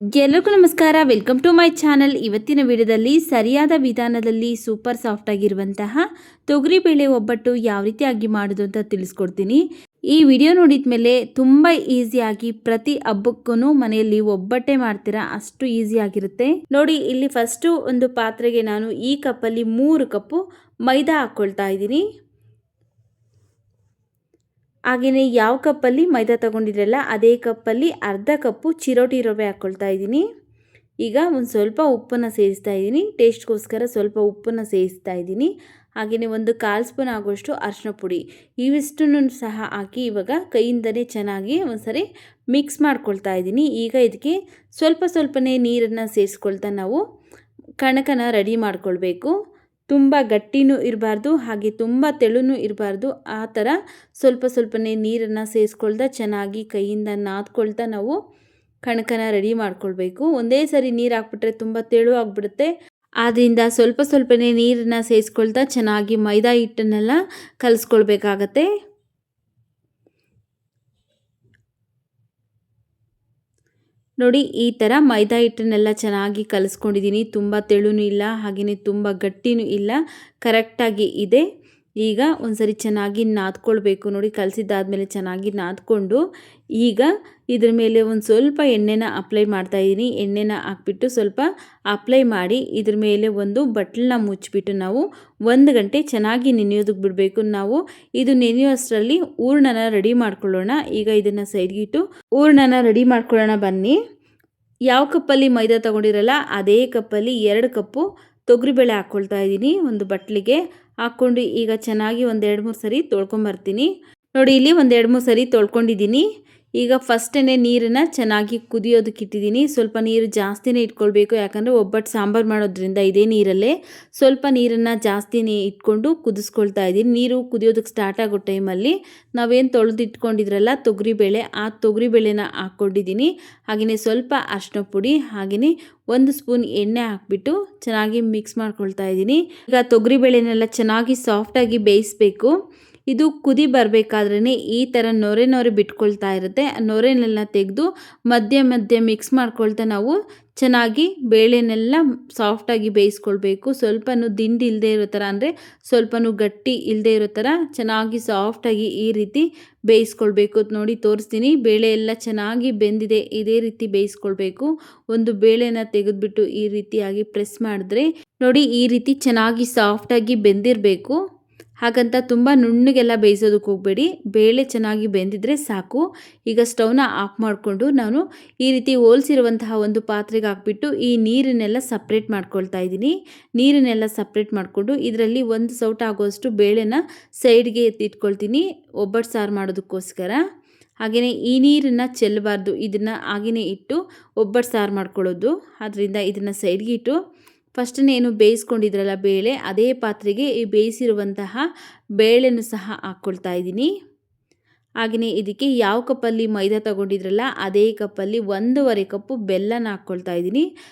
ಎಲ್ಲರಿಗೂ ನಮಸ್ಕಾರ. Welcome to my channel. ಇವತ್ತಿನ ವಿಡಿಯೋದಲ್ಲಿ ಸರಿಯಾದ ವಿಧಾನದಲ್ಲಿ ಸೂಪರ್ ಸಾಫ್ಟ್ ಆಗಿರುವಂತಹ ತೊಗರಿಬೇಳೆ ಒಬ್ಬಟ್ಟು ಯಾವ ರೀತಿಯಾಗಿ ಮಾಡೋದು ಅಂತ ತಿಳಿಸ್ಕೊಡ್ತೀನಿ. ಈ ವಿಡಿಯೋ ನೋಡಿದ ಮೇಲೆ ತುಂಬ ಈಸಿಯಾಗಿ ಪ್ರತಿ ಹಬ್ಬಕ್ಕೂ ಮನೆಯಲ್ಲಿ ಒಬ್ಬಟ್ಟೆ ಮಾಡ್ತೀರಾ, ಅಷ್ಟು ಈಸಿ ಆಗಿರುತ್ತೆ ನೋಡಿ. ಇಲ್ಲಿ ಫಸ್ಟು ಒಂದು ಪಾತ್ರೆಗೆ ನಾನು ಈ ಕಪ್ಪಲ್ಲಿ 3 ಕಪ್ಪು ಮೈದಾ ಹಾಕ್ಕೊಳ್ತಾ ಇದ್ದೀನಿ. ಹಾಗೆಯೇ ಯಾವ ಕಪ್ಪಲ್ಲಿ ಮೈದಾ ತೊಗೊಂಡಿದ್ರಲ್ಲ ಅದೇ ಕಪ್ಪಲ್ಲಿ ಅರ್ಧ ಕಪ್ಪು ಚಿರೋಟಿ ರವೆ ಹಾಕ್ಕೊಳ್ತಾ ಇದ್ದೀನಿ. ಈಗ ಒಂದು ಸ್ವಲ್ಪ ಉಪ್ಪನ್ನು ಸೇರಿಸ್ತಾ ಇದ್ದೀನಿ, ಟೇಸ್ಟ್ಗೋಸ್ಕರ ಸ್ವಲ್ಪ ಉಪ್ಪನ್ನು ಸೇರಿಸ್ತಾ ಇದ್ದೀನಿ. ಹಾಗೆಯೇ ಒಂದು 1/4 ಸ್ಪೂನ್ ಆಗುವಷ್ಟು ಅರಿಶಿನ ಪುಡಿ, ಇವಿಷ್ಟನ್ನು ಸಹ ಹಾಕಿ ಇವಾಗ ಕೈಯಿಂದನೇ ಚೆನ್ನಾಗಿ ಒಂದ್ಸರಿ ಮಿಕ್ಸ್ ಮಾಡ್ಕೊಳ್ತಾ ಇದ್ದೀನಿ. ಈಗ ಇದಕ್ಕೆ ಸ್ವಲ್ಪನೇ ನೀರನ್ನು ಸೇರಿಸ್ಕೊಳ್ತಾ ನಾವು ಕಣಕನ ರೆಡಿ ಮಾಡ್ಕೊಳ್ಬೇಕು. ತುಂಬ ಗಟ್ಟಿನೂ ಇರಬಾರ್ದು, ಹಾಗೆ ತುಂಬ ತೆಳುನೂ ಇರಬಾರ್ದು. ಆ ಥರ ಸ್ವಲ್ಪನೇ ನೀರನ್ನು ಸೇರಿಸ್ಕೊಳ್ತಾ ಚೆನ್ನಾಗಿ ಕೈಯಿಂದ ನಾದ್ಕೊಳ್ತಾ ನಾವು ಕಣಕನ ರೆಡಿ ಮಾಡ್ಕೊಳ್ಬೇಕು. ಒಂದೇ ಸರಿ ನೀರು ಹಾಕ್ಬಿಟ್ರೆ ತುಂಬ ತೆಳು ಆಗಿಬಿಡುತ್ತೆ. ಆದ್ದರಿಂದ ಸ್ವಲ್ಪನೇ ನೀರನ್ನು ಸೇರಿಸ್ಕೊಳ್ತಾ ಚೆನ್ನಾಗಿ ಮೈದಾ ಹಿಟ್ಟನ್ನೆಲ್ಲ ಕಲಿಸ್ಕೊಳ್ಬೇಕಾಗತ್ತೆ. ನೋಡಿ, ಈ ಥರ ಮೈದಾ ಹಿಟ್ಟನ್ನೆಲ್ಲ ಚೆನ್ನಾಗಿ ಕಲಿಸ್ಕೊಂಡಿದ್ದೀನಿ. ತುಂಬ ತೆಳುನೂ ಇಲ್ಲ, ಹಾಗೆಯೇ ತುಂಬ ಗಟ್ಟಿನೂ ಇಲ್ಲ, ಕರೆಕ್ಟಾಗಿ ಇದೆ. ಈಗ ಒಂದ್ಸರಿ ಚೆನ್ನಾಗಿ ನಾದ್ಕೊಳ್ಬೇಕು. ನೋಡಿ, ಕಲಸಿದ್ದಾದಮೇಲೆ ಚೆನ್ನಾಗಿ ನಾದ್ಕೊಂಡು ಈಗ ಇದ್ರ ಮೇಲೆ ಒಂದು ಸ್ವಲ್ಪ ಎಣ್ಣೆನ ಅಪ್ಲೈ ಮಾಡ್ತಾಯಿದ್ದೀನಿ. ಎಣ್ಣೆನ ಹಾಕ್ಬಿಟ್ಟು ಸ್ವಲ್ಪ ಅಪ್ಲೈ ಮಾಡಿ ಇದ್ರ ಮೇಲೆ ಒಂದು ಬಟ್ಲನ್ನ ಮುಚ್ಚಿಬಿಟ್ಟು ನಾವು 1 ಗಂಟೆ ಚೆನ್ನಾಗಿ ನೆನೆಯೋದಕ್ಕೆ ಬಿಡಬೇಕು. ನಾವು ಇದು ನೆನೆಯೋಷ್ಟರಲ್ಲಿ ಹೂರ್ಣನ ರೆಡಿ ಮಾಡ್ಕೊಳ್ಳೋಣ. ಈಗ ಇದನ್ನು ಸೈಡ್ಗಿಟ್ಟು ಹೂರ್ಣನ ರೆಡಿ ಮಾಡ್ಕೊಳ್ಳೋಣ ಬನ್ನಿ. ಯಾವ ಕಪ್ಪಲ್ಲಿ ಮೈದಾ ತೊಗೊಂಡಿರಲ್ಲ ಅದೇ ಕಪ್ಪಲ್ಲಿ 2 ಕಪ್ಪು ತೊಗರಿಬೇಳೆ ಹಾಕ್ಕೊಳ್ತಾ ಇದ್ದೀನಿ. ಒಂದು ಬಟ್ಲಿಗೆ ಹಾಕ್ಕೊಂಡು ಈಗ ಚೆನ್ನಾಗಿ ಒಂದು 2-3 ಸರಿ ತೊಳ್ಕೊಂಬರ್ತೀನಿ. ನೋಡಿ, ಇಲ್ಲಿ ಒಂದು 2-3 ಸರಿ ತೊಳ್ಕೊಂಡಿದ್ದೀನಿ. ಈಗ ಫಸ್ಟೇ ನೀರನ್ನು ಚೆನ್ನಾಗಿ ಕುದಿಯೋದಕ್ಕೆ ಇಟ್ಟಿದ್ದೀನಿ. ಸ್ವಲ್ಪ ನೀರು ಜಾಸ್ತಿನೇ ಇಟ್ಕೊಳ್ಬೇಕು, ಯಾಕಂದರೆ ಒಬ್ಬಟ್ಟು ಸಾಂಬಾರು ಮಾಡೋದ್ರಿಂದ ಇದೇ ನೀರಲ್ಲೇ ಸ್ವಲ್ಪ ನೀರನ್ನು ಜಾಸ್ತಿನೇ ಇಟ್ಕೊಂಡು ಕುದಿಸ್ಕೊಳ್ತಾ ಇದ್ದೀನಿ. ನೀರು ಕುದಿಯೋದಕ್ಕೆ ಸ್ಟಾರ್ಟ್ ಆಗೋ ಟೈಮಲ್ಲಿ ನಾವೇನು ತೊಳೆದಿಟ್ಕೊಂಡಿದ್ರಲ್ಲ ತೊಗರಿಬೇಳೆ, ಆ ತೊಗರಿಬೇಳೆನ ಹಾಕ್ಕೊಂಡಿದ್ದೀನಿ. ಹಾಗೆಯೇ ಸ್ವಲ್ಪ ಅರಿಶಿನ ಪುಡಿ, ಹಾಗೆಯೇ 1 ಸ್ಪೂನ್ ಎಣ್ಣೆ ಹಾಕ್ಬಿಟ್ಟು ಚೆನ್ನಾಗಿ ಮಿಕ್ಸ್ ಮಾಡ್ಕೊಳ್ತಾ ಇದ್ದೀನಿ. ಈಗ ತೊಗರಿಬೇಳೆನೆಲ್ಲ ಚೆನ್ನಾಗಿ ಸಾಫ್ಟಾಗಿ ಬೇಯಿಸಬೇಕು. ಇದು ಕುದಿ ಬರಬೇಕಾದ್ರೇ ಈ ಥರ ನೊರೆ ಬಿಟ್ಕೊಳ್ತಾ ಇರುತ್ತೆ. ನೊರೆನೆಲ್ಲ ತೆಗೆದು ಮಧ್ಯೆ ಮಿಕ್ಸ್ ಮಾಡ್ಕೊಳ್ತಾ ನಾವು ಚೆನ್ನಾಗಿ ಬೇಳೆನೆಲ್ಲ ಸಾಫ್ಟಾಗಿ ಬೇಯಿಸ್ಕೊಳ್ಬೇಕು. ಸ್ವಲ್ಪನೂ ದಿಂಡು ಇಲ್ಲದೆ ಇರೋ ಥರ, ಅಂದರೆ ಸ್ವಲ್ಪನೂ ಗಟ್ಟಿ ಇಲ್ಲದೆ ಇರೋ ಥರ ಚೆನ್ನಾಗಿ ಸಾಫ್ಟಾಗಿ ಈ ರೀತಿ ಬೇಯಿಸ್ಕೊಳ್ಬೇಕು. ನೋಡಿ, ತೋರಿಸ್ತೀನಿ. ಬೇಳೆ ಎಲ್ಲ ಚೆನ್ನಾಗಿ ಬೆಂದಿದೆ, ಇದೇ ರೀತಿ ಬೇಯಿಸ್ಕೊಳ್ಬೇಕು. ಒಂದು ಬೇಳೆನ ತೆಗೆದುಬಿಟ್ಟು ಈ ರೀತಿಯಾಗಿ ಪ್ರೆಸ್ ಮಾಡಿದ್ರೆ ನೋಡಿ, ಈ ರೀತಿ ಚೆನ್ನಾಗಿ ಸಾಫ್ಟಾಗಿ ಬೆಂದಿರಬೇಕು. ಹಾಗಂತ ತುಂಬ ನುಣ್ಣಗೆಲ್ಲ ಬೇಯಿಸೋದಕ್ಕೆ ಹೋಗಬೇಡಿ, ಬೇಳೆ ಚೆನ್ನಾಗಿ ಬೆಂದಿದ್ರೆ ಸಾಕು. ಈಗ ಸ್ಟವ್ನ ಆಫ್ ಮಾಡಿಕೊಂಡು ನಾನು ಈ ರೀತಿ ಹೋಲ್ಸಿರುವಂತಹ ಒಂದು ಪಾತ್ರೆಗೆ ಹಾಕ್ಬಿಟ್ಟು ಈ ನೀರನ್ನೆಲ್ಲ ಸಪ್ರೇಟ್ ಮಾಡ್ಕೊಳ್ತಾ ಇದ್ದೀನಿ. ನೀರನ್ನೆಲ್ಲ ಸಪ್ರೇಟ್ ಮಾಡಿಕೊಂಡು ಇದರಲ್ಲಿ 1 ಸೌಟ ಆಗುವಷ್ಟು ಬೇಳೆನ ಸೈಡ್ಗೆ ಎತ್ತಿಟ್ಕೊಳ್ತೀನಿ, ಒಬ್ಬಟ್ಟು ಸಾರು ಮಾಡೋದಕ್ಕೋಸ್ಕರ. ಹಾಗೆಯೇ ಈ ನೀರನ್ನು ಚೆಲ್ಲಬಾರ್ದು, ಇದನ್ನು ಹಾಗೆಯೇ ಇಟ್ಟು ಒಬ್ಬಟ್ಟು ಸಾರು ಮಾಡ್ಕೊಳ್ಳೋದು. ಆದ್ದರಿಂದ ಇದನ್ನು ಸೈಡ್ಗೆ ಇಟ್ಟು ಫಸ್ಟೇ ಏನು ಬೇಯಿಸ್ಕೊಂಡಿದ್ರಲ್ಲ ಬೇಳೆ, ಅದೇ ಪಾತ್ರೆಗೆ ಈ ಬೇಯಿಸಿರುವಂತಹ ಬೇಳೆನೂ ಸಹ ಹಾಕ್ಕೊಳ್ತಾ ಇದ್ದೀನಿ. ಹಾಗೆಯೇ ಇದಕ್ಕೆ ಯಾವ ಕಪ್ಪಲ್ಲಿ ಮೈದಾ ತೊಗೊಂಡಿದ್ರಲ್ಲ ಅದೇ ಕಪ್ಪಲ್ಲಿ 1.5 ಕಪ್ಪು ಬೆಲ್ಲನ ಹಾಕ್ಕೊಳ್ತಾ ಇದ್ದೀನಿ.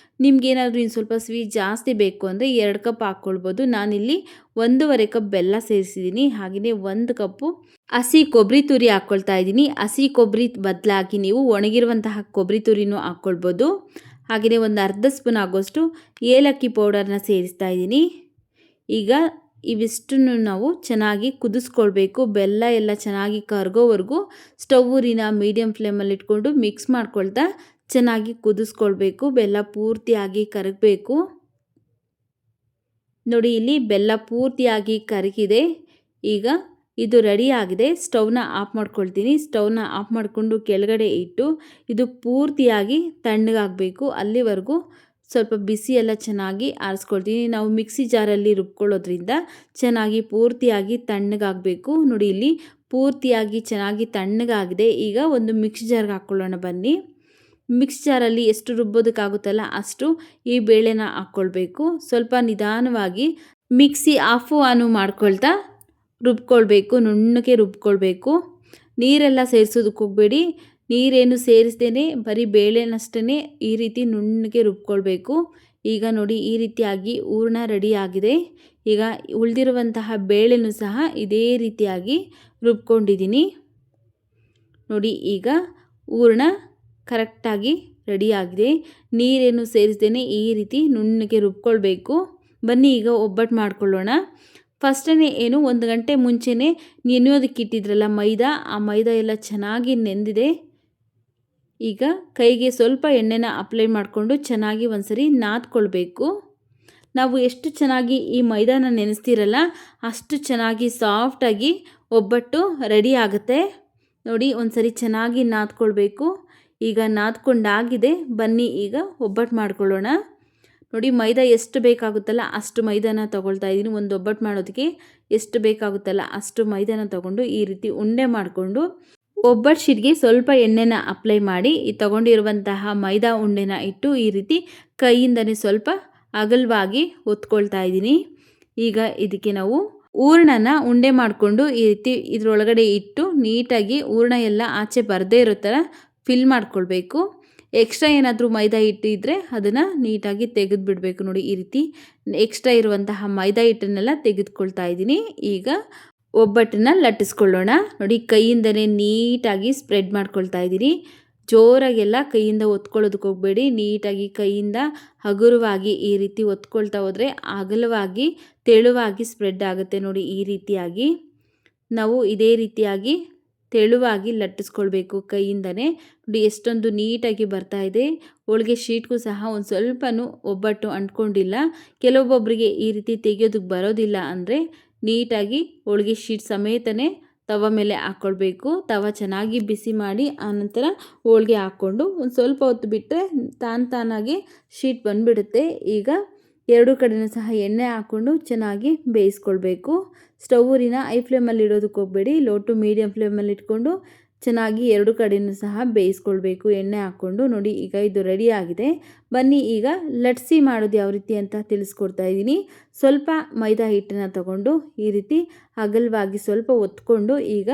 ನಿಮ್ಗೇನಾದರೂ ಇನ್ನು ಸ್ವಲ್ಪ ಸ್ವೀಟ್ ಜಾಸ್ತಿ ಬೇಕು ಅಂದರೆ 2 ಕಪ್ ಹಾಕ್ಕೊಳ್ಬೋದು. ನಾನಿಲ್ಲಿ 1.5 ಕಪ್ ಬೆಲ್ಲ ಸೇರಿಸಿದ್ದೀನಿ. ಹಾಗೆಯೇ 1 ಕಪ್ಪು ಹಸಿ ಕೊಬ್ಬರಿ ತುರಿ ಹಾಕ್ಕೊಳ್ತಾ ಇದ್ದೀನಿ. ಹಸಿ ಕೊಬ್ಬರಿ ಬದಲಾಗಿ ನೀವು ಒಣಗಿರುವಂತಹ ಕೊಬ್ಬರಿ ತುರಿನೂ ಹಾಕ್ಕೊಳ್ಬೋದು. ಹಾಗೆಯೇ ಒಂದು ಅರ್ಧ ಸ್ಪೂನ್ ಆಗೋಷ್ಟು ಏಲಕ್ಕಿ ಪೌಡರ್ನ ಸೇರಿಸ್ತಾ ಇದ್ದೀನಿ. ಈಗ ಇವಿಷ್ಟನ್ನು ನಾವು ಚೆನ್ನಾಗಿ ಕುದಿಸ್ಕೊಳ್ಬೇಕು. ಬೆಲ್ಲ ಎಲ್ಲ ಚೆನ್ನಾಗಿ ಕರಗೋವರೆಗೂ ಸ್ಟವ್ವಿನ ಮೀಡಿಯಮ್ ಫ್ಲೇಮಲ್ಲಿ ಇಟ್ಕೊಂಡು ಮಿಕ್ಸ್ ಮಾಡ್ಕೊಳ್ತಾ ಚೆನ್ನಾಗಿ ಕುದಿಸ್ಕೊಳ್ಬೇಕು. ಬೆಲ್ಲ ಪೂರ್ತಿಯಾಗಿ ಕರಗಬೇಕು. ನೋಡಿ, ಇಲ್ಲಿ ಬೆಲ್ಲ ಪೂರ್ತಿಯಾಗಿ ಕರಗಿದೆ. ಈಗ ಇದು ರೆಡಿ ಆಗಿದೆ. ಸ್ಟವ್ನ ಆಫ್ ಮಾಡ್ಕೊಳ್ತೀನಿ. ಸ್ಟವ್ನ ಆಫ್ ಮಾಡಿಕೊಂಡು ಕೆಳಗಡೆ ಇಟ್ಟು ಇದು ಪೂರ್ತಿಯಾಗಿ ತಣ್ಣಗಾಗಬೇಕು. ಅಲ್ಲಿವರೆಗೂ ಸ್ವಲ್ಪ ಬಿಸಿ ಎಲ್ಲ ಚೆನ್ನಾಗಿ ಆರಿಸ್ಕೊಳ್ತೀನಿ. ನಾವು ಮಿಕ್ಸಿ ಜಾರಲ್ಲಿ ರುಬ್ಕೊಳ್ಳೋದ್ರಿಂದ ಚೆನ್ನಾಗಿ ಪೂರ್ತಿಯಾಗಿ ತಣ್ಣಗಾಗಬೇಕು. ನೋಡಿ, ಇಲ್ಲಿ ಪೂರ್ತಿಯಾಗಿ ಚೆನ್ನಾಗಿ ತಣ್ಣಗಾಗಿದೆ. ಈಗ ಒಂದು ಮಿಕ್ಸಿ ಜಾರ್ಗೆ ಹಾಕ್ಕೊಳ್ಳೋಣ ಬನ್ನಿ. ಮಿಕ್ಸಿ ಜಾರಲ್ಲಿ ಎಷ್ಟು ರುಬ್ಬೋದಕ್ಕಾಗುತ್ತಲ್ಲ ಅಷ್ಟು ಈ ಬೇಳೆನ ಹಾಕ್ಕೊಳ್ಬೇಕು. ಸ್ವಲ್ಪ ನಿಧಾನವಾಗಿ ಮಿಕ್ಸಿ ಆಫು ಆನು ಮಾಡ್ಕೊಳ್ತಾ ರುಬ್ಕೊಳ್ಬೇಕು, ನುಣ್ಣಗೆ ರುಬ್ಕೊಳ್ಬೇಕು. ನೀರೆಲ್ಲ ಸೇರಿಸೋದಕ್ಕೆ ಹೋಗಬೇಡಿ, ನೀರೇನು ಸೇರಿಸ್ದೇ ಬರೀ ಬೇಳೆನಷ್ಟೇ ಈ ರೀತಿ ನುಣ್ಣಗೆ ರುಬ್ಕೊಳ್ಬೇಕು. ಈಗ ನೋಡಿ, ಈ ರೀತಿಯಾಗಿ ಹೂರ್ಣ ರೆಡಿ ಆಗಿದೆ. ಈಗ ಉಳಿದಿರುವಂತಹ ಬೇಳೆನೂ ಸಹ ಇದೇ ರೀತಿಯಾಗಿ ರುಬ್ಕೊಂಡಿದ್ದೀನಿ. ನೋಡಿ, ಈಗ ಹೂರ್ಣ ಕರೆಕ್ಟಾಗಿ ರೆಡಿಯಾಗಿದೆ. ನೀರೇನು ಸೇರಿಸ್ದೇ ಈ ರೀತಿ ನುಣ್ಣಗೆ ರುಬ್ಕೊಳ್ಬೇಕು. ಬನ್ನಿ ಈಗ ಒಬ್ಬಟ್ಟು ಮಾಡ್ಕೊಳ್ಳೋಣ. ಫಸ್ಟೇ ಏನು 1 ಗಂಟೆ ಮುಂಚೆನೇ ನೆನೆಯೋದಕ್ಕೆ ಇಟ್ಟಿದ್ರಲ್ಲ ಮೈದಾ, ಆ ಮೈದಾ ಎಲ್ಲ ಚೆನ್ನಾಗಿ ನೆಂದಿದೆ. ಈಗ ಕೈಗೆ ಸ್ವಲ್ಪ ಎಣ್ಣೆನ ಅಪ್ಲೈ ಮಾಡಿಕೊಂಡು ಚೆನ್ನಾಗಿ ಒಂದ್ಸರಿ ನಾದ್ಕೊಳ್ಬೇಕು. ನಾವು ಎಷ್ಟು ಚೆನ್ನಾಗಿ ಈ ಮೈದಾನ ನೆನೆಸ್ತಿರಲ್ಲ ಅಷ್ಟು ಚೆನ್ನಾಗಿ ಸಾಫ್ಟಾಗಿ ಒಬ್ಬಟ್ಟು ರೆಡಿ ಆಗುತ್ತೆ. ನೋಡಿ ಒಂದ್ಸರಿ ಚೆನ್ನಾಗಿ ನಾದ್ಕೊಳ್ಬೇಕು. ಈಗ ನಾದ್ಕೊಂಡಾಗಿದೆ. ಬನ್ನಿ ಈಗ ಒಬ್ಬಟ್ಟು ಮಾಡ್ಕೊಳ್ಳೋಣ. ನೋಡಿ ಮೈದಾ ಎಷ್ಟು ಬೇಕಾಗುತ್ತಲ್ಲ ಅಷ್ಟು ಮೈದಾನ ತೊಗೊಳ್ತಾ ಇದ್ದೀನಿ. ಒಂದು ಒಬ್ಬಟ್ಟು ಮಾಡೋದಕ್ಕೆ ಎಷ್ಟು ಬೇಕಾಗುತ್ತಲ್ಲ ಅಷ್ಟು ಮೈದಾನ ತೊಗೊಂಡು ಈ ರೀತಿ ಉಂಡೆ ಮಾಡಿಕೊಂಡು ಒಬ್ಬಟ್ಟು ಶೀಟ್ಗೆ ಸ್ವಲ್ಪ ಎಣ್ಣೆನ ಅಪ್ಲೈ ಮಾಡಿ ಈ ತೊಗೊಂಡಿರುವಂತಹ ಮೈದಾ ಉಂಡೆನ ಇಟ್ಟು ಈ ರೀತಿ ಕೈಯಿಂದನೇ ಸ್ವಲ್ಪ ಅಗಲವಾಗಿ ಒತ್ಕೊಳ್ತಾ ಇದ್ದೀನಿ. ಈಗ ಇದಕ್ಕೆ ನಾವು ಹೂರಣನ ಉಂಡೆ ಮಾಡಿಕೊಂಡು ಈ ರೀತಿ ಇದರೊಳಗಡೆ ಇಟ್ಟು ನೀಟಾಗಿ ಹೂರಣ ಎಲ್ಲ ಆಚೆ ಬರದೇ ಇರೋ ಥರ ಫಿಲ್ ಮಾಡ್ಕೊಳ್ಬೇಕು. ಎಕ್ಸ್ಟ್ರಾ ಏನಾದರೂ ಮೈದಾ ಹಿಟ್ಟಿದ್ರೆ ಅದನ್ನು ನೀಟಾಗಿ ತೆಗೆದು ಬಿಡಬೇಕು. ನೋಡಿ ಈ ರೀತಿ ಎಕ್ಸ್ಟ್ರಾ ಇರುವಂತಹ ಮೈದಾ ಹಿಟ್ಟನ್ನೆಲ್ಲ ತೆಗೆದುಕೊಳ್ತಾ ಇದ್ದೀನಿ. ಈಗ ಒಬ್ಬಟ್ಟನ್ನು ಲಟ್ಟಿಸ್ಕೊಳ್ಳೋಣ. ನೋಡಿ ಕೈಯಿಂದನೇ ನೀಟಾಗಿ ಸ್ಪ್ರೆಡ್ ಮಾಡ್ಕೊಳ್ತಾ ಇದ್ದೀನಿ. ಜೋರಾಗೆಲ್ಲ ಕೈಯಿಂದ ಒತ್ಕೊಳ್ಳೋದಕ್ಕೆ ಹೋಗಬೇಡಿ. ನೀಟಾಗಿ ಕೈಯಿಂದ ಹಗುರವಾಗಿ ಈ ರೀತಿ ಒತ್ಕೊಳ್ತಾ ಹೋದರೆ ಅಗಲವಾಗಿ ತೆಳುವಾಗಿ ಸ್ಪ್ರೆಡ್ ಆಗುತ್ತೆ. ನೋಡಿ ಈ ರೀತಿಯಾಗಿ ನಾವು ಇದೇ ರೀತಿಯಾಗಿ ತೆಳುವಾಗಿ ಲಟ್ಟಿಸ್ಕೊಳ್ಬೇಕು ಕೈಯಿಂದನೇ. ನೋಡಿ ಎಷ್ಟೊಂದು ನೀಟಾಗಿ ಬರ್ತಾ ಇದೆ. ಹೋಳಿಗೆ ಶೀಟ್ಗೂ ಸಹ ಒಂದು ಸ್ವಲ್ಪನೂ ಒಬ್ಬಟ್ಟು ಅಂಟ್ಕೊಂಡಿಲ್ಲ. ಕೆಲವೊಬ್ಬೊಬ್ಬರಿಗೆ ಈ ರೀತಿ ತೆಗೆಯೋದಕ್ಕೆ ಬರೋದಿಲ್ಲ ಅಂದರೆ ನೀಟಾಗಿ ಹೋಳಿಗೆ ಶೀಟ್ ಸಮೇತನೇ ತವ ಮೇಲೆ ಹಾಕ್ಕೊಳ್ಬೇಕು. ತವ ಚೆನ್ನಾಗಿ ಬಿಸಿ ಮಾಡಿ ಆನಂತರ ಹೋಳಿಗೆ ಹಾಕ್ಕೊಂಡು ಒಂದು ಸ್ವಲ್ಪ ಹೊತ್ತು ಬಿಟ್ಟರೆ ತಾನಾಗಿ ಶೀಟ್ ಬಂದುಬಿಡುತ್ತೆ. ಈಗ ಎರಡು ಕಡೆಯೂ ಸಹ ಎಣ್ಣೆ ಹಾಕ್ಕೊಂಡು ಚೆನ್ನಾಗಿ ಬೇಯಿಸ್ಕೊಳ್ಬೇಕು. ಸ್ಟವ್ವಿನ ಹೈ ಫ್ಲೇಮಲ್ಲಿ ಇಡೋದಕ್ಕೆ ಹೋಗಬೇಡಿ. ಲೋ ಟು ಮೀಡಿಯಮ್ ಫ್ಲೇಮಲ್ಲಿ ಇಟ್ಕೊಂಡು ಚೆನ್ನಾಗಿ ಎರಡು ಕಡೆಯೂ ಸಹ ಬೇಯಿಸ್ಕೊಳ್ಬೇಕು ಎಣ್ಣೆ ಹಾಕ್ಕೊಂಡು. ನೋಡಿ ಈಗ ಇದು ರೆಡಿ ಆಗಿದೆ. ಬನ್ನಿ ಈಗ ಲಟ್ಸಿ ಮಾಡೋದು ಯಾವ ರೀತಿ ಅಂತ ತಿಳಿಸ್ಕೊಡ್ತಾ ಇದ್ದೀನಿ. ಸ್ವಲ್ಪ ಮೈದಾ ಹಿಟ್ಟನ್ನು ತಗೊಂಡು ಈ ರೀತಿ ಅಗಲವಾಗಿ ಸ್ವಲ್ಪ ಒತ್ಕೊಂಡು ಈಗ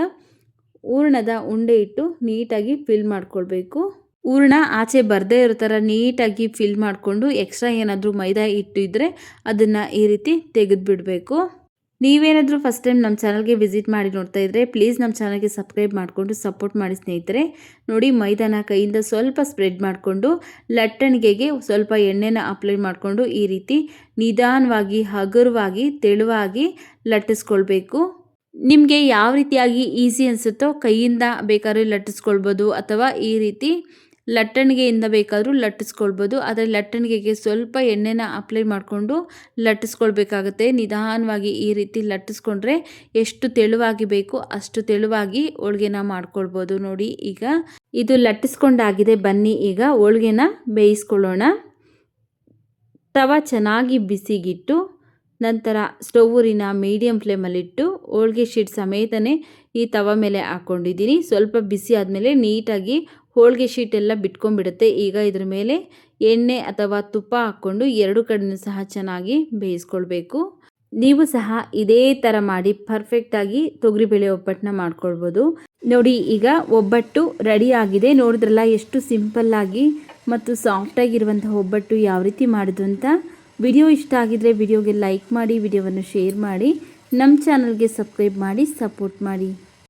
ಹೂರಣದ ಉಂಡೆ ಇಟ್ಟು ನೀಟಾಗಿ ಫಿಲ್ ಮಾಡ್ಕೊಳ್ಬೇಕು. ಹೂರಣ ಆಚೆ ಬರದೇ ಇರೋ ಥರ ನೀಟಾಗಿ ಫಿಲ್ ಮಾಡಿಕೊಂಡು ಎಕ್ಸ್ಟ್ರಾ ಏನಾದರೂ ಮೈದಾ ಹಿಟ್ಟು ಇದ್ದರೆ ಅದನ್ನು ಈ ರೀತಿ ತೆಗೆದುಬಿಡಬೇಕು. ನೀವೇನಾದರೂ ಫಸ್ಟ್ ಟೈಮ್ ನಮ್ಮ ಚಾನಲ್ಗೆ ವಿಸಿಟ್ ಮಾಡಿ ನೋಡ್ತಾ ಇದ್ದರೆ ಪ್ಲೀಸ್ ನಮ್ಮ ಚಾನಲ್ಗೆ ಸಬ್ಸ್ಕ್ರೈಬ್ ಮಾಡಿಕೊಂಡು ಸಪೋರ್ಟ್ ಮಾಡಿ ಸ್ನೇಹಿತರೆ. ನೋಡಿ ಮೈದಾನ ಕೈಯಿಂದ ಸ್ವಲ್ಪ ಸ್ಪ್ರೆಡ್ ಮಾಡಿಕೊಂಡು ಲಟ್ಟಣಿಗೆಗೆ ಸ್ವಲ್ಪ ಎಣ್ಣೆನ ಅಪ್ಲೈ ಮಾಡಿಕೊಂಡು ಈ ರೀತಿ ನಿಧಾನವಾಗಿ ಹಗುರವಾಗಿ ತೆಳುವಾಗಿ ಲಟ್ಟಿಸ್ಕೊಳ್ಬೇಕು. ನಿಮಗೆ ಯಾವ ರೀತಿಯಾಗಿ ಈಸಿ ಅನಿಸುತ್ತೋ ಕೈಯಿಂದ ಬೇಕಾದ್ರೂ ಲಟ್ಟಿಸ್ಕೊಳ್ಬೋದು ಅಥವಾ ಈ ರೀತಿ ಲಟ್ಟಣಿಗೆಯಿಂದ ಬೇಕಾದರೂ ಲಟ್ಟಿಸ್ಕೊಳ್ಬೋದು. ಆದರೆ ಲಟ್ಟಣಿಗೆಗೆ ಸ್ವಲ್ಪ ಎಣ್ಣೆನ ಅಪ್ಲೈ ಮಾಡಿಕೊಂಡು ಲಟ್ಟಿಸ್ಕೊಳ್ಬೇಕಾಗತ್ತೆ. ನಿಧಾನವಾಗಿ ಈ ರೀತಿ ಲಟ್ಟಿಸ್ಕೊಂಡ್ರೆ ಎಷ್ಟು ತೆಳುವಾಗಿ ಬೇಕು ಅಷ್ಟು ತೆಳುವಾಗಿ ಹೋಳಿಗೆನ ಮಾಡ್ಕೊಳ್ಬೋದು. ನೋಡಿ ಈಗ ಇದು ಲಟ್ಟಿಸ್ಕೊಂಡಾಗಿದೆ. ಬನ್ನಿ ಈಗ ಹೋಳಿಗೆನ ಬೇಯಿಸ್ಕೊಳ್ಳೋಣ. ತವ ಚೆನ್ನಾಗಿ ಬಿಸಿಗಿಟ್ಟು ನಂತರ ಸ್ಟವ್ವಿನ ಮೀಡಿಯಮ್ ಫ್ಲೇಮಲ್ಲಿಟ್ಟು ಹೋಳಿಗೆ ಶೀಟ್ ಸಮೇತನೇ ಈ ತವ ಮೇಲೆ ಹಾಕ್ಕೊಂಡಿದ್ದೀನಿ. ಸ್ವಲ್ಪ ಬಿಸಿ ಆದಮೇಲೆ ನೀಟಾಗಿ ಹೋಳಿಗೆ ಶೀಟ್ ಎಲ್ಲ ಬಿಟ್ಕೊಂಡ್ಬಿಡುತ್ತೆ. ಈಗ ಇದ್ರ ಮೇಲೆ ಎಣ್ಣೆ ಅಥವಾ ತುಪ್ಪ ಹಾಕ್ಕೊಂಡು ಎರಡು ಕಡೆಯೂ ಸಹ ಚೆನ್ನಾಗಿ ಬೇಯಿಸ್ಕೊಳ್ಬೇಕು. ನೀವು ಸಹ ಇದೇ ಥರ ಮಾಡಿ ಪರ್ಫೆಕ್ಟಾಗಿ ತೊಗರಿಬೇಳೆ ಒಬ್ಬಟ್ಟನ್ನ ಮಾಡ್ಕೊಳ್ಬೋದು. ನೋಡಿ ಈಗ ಒಬ್ಬಟ್ಟು ರೆಡಿ ಆಗಿದೆ. ನೋಡಿದ್ರಲ್ಲ ಎಷ್ಟು ಸಿಂಪಲ್ಲಾಗಿ ಮತ್ತು ಸಾಫ್ಟಾಗಿರುವಂತಹ ಒಬ್ಬಟ್ಟು ಯಾವ ರೀತಿ ಮಾಡೋದು ಅಂತ. ವಿಡಿಯೋ ಇಷ್ಟ ಆಗಿದ್ರೆ ವಿಡಿಯೋಗೆ ಲೈಕ್ ಮಾಡಿ, ವಿಡಿಯೋವನ್ನು ಶೇರ್ ಮಾಡಿ, ನಮ್ಮ ಚಾನಲ್ಗೆ ಸಬ್ಸ್ಕ್ರೈಬ್ ಮಾಡಿ ಸಪೋರ್ಟ್ ಮಾಡಿ.